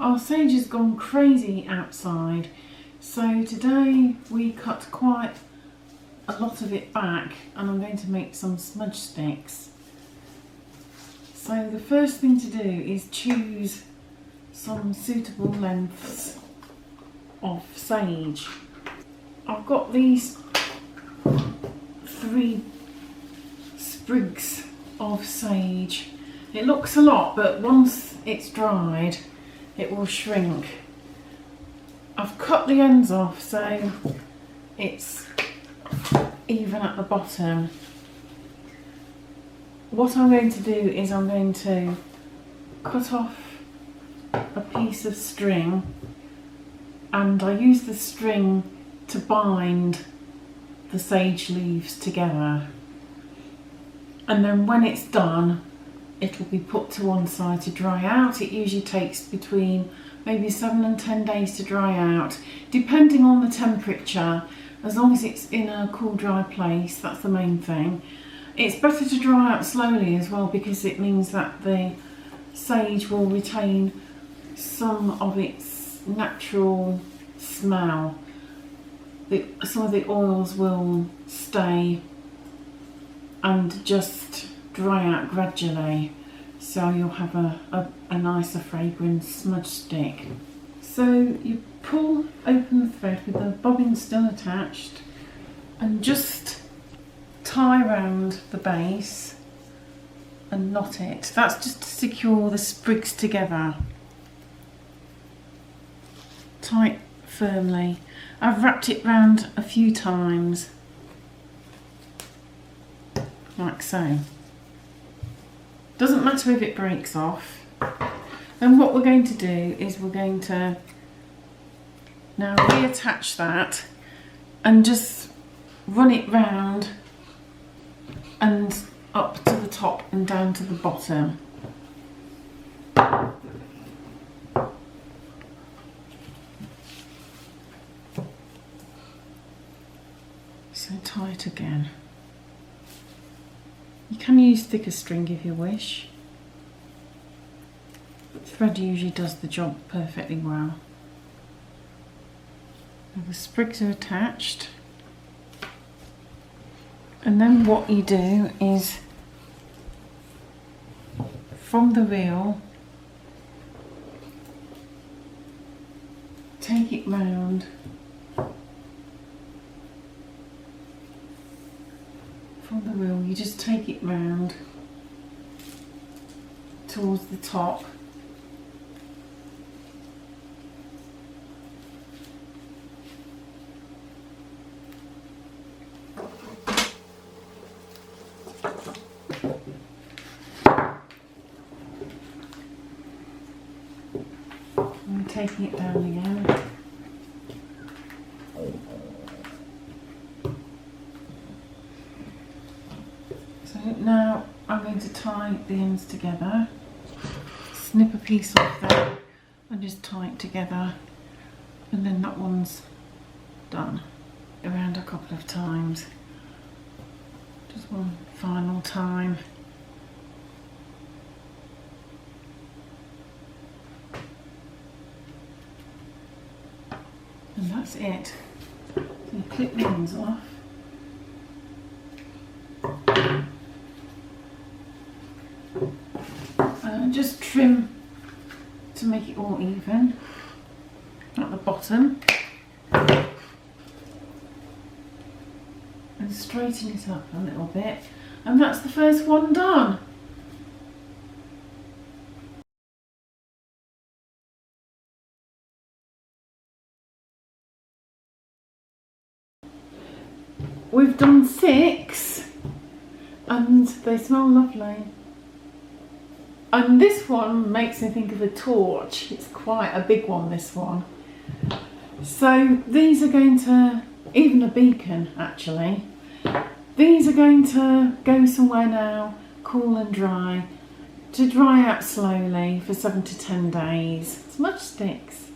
Our sage has gone crazy outside, so today we cut quite a lot of it back and I'm going to make some smudge sticks. So the first thing to do is choose some suitable lengths of sage. I've got these 3 sprigs of sage. It looks a lot, but once it's dried it will shrink. I've cut the ends off so it's even at the bottom. What I'm going to do is I'm going to cut off a piece of string, and I use the string to bind the sage leaves together, and then when it's done it'll be put to one side to dry out. It usually takes between maybe 7 and 10 days to dry out, depending on the temperature. As long as it's in a cool, dry place, that's the main thing. It's better to dry out slowly as well, because it means that the sage will retain some of its natural smell. Some of the oils will stay and just dry out gradually, so you'll have a nicer fragrant smudge stick. So you pull open the thread with the bobbin still attached and just tie around the base and knot it. That's just to secure the sprigs together. Tight firmly. I've wrapped it round a few times, like so. Doesn't matter if it breaks off. And what we're going to do is we're going to now reattach that and just run it round and up to the top and down to the bottom. So tie it again. You can use thicker string if you wish, but thread usually does the job perfectly well. Now the sprigs are attached, and then what you do is from the reel take it round from the reel, you just take it round towards the top, and taking it down again. So now I'm going to tie the ends together, snip a piece off there and just tie it together, and then that one's done. Around a couple of times, just one final time. And that's it. So you clip the ends off. Just trim to make it all even at the bottom, and straighten it up a little bit, and that's the first one done. We've done 6 and they smell lovely. And this one makes me think of a torch. It's quite a big one, this one. So these are going to, even a beacon actually, these are going to go somewhere now, cool and dry, to dry out slowly for 7 to 10 days. Smudge sticks.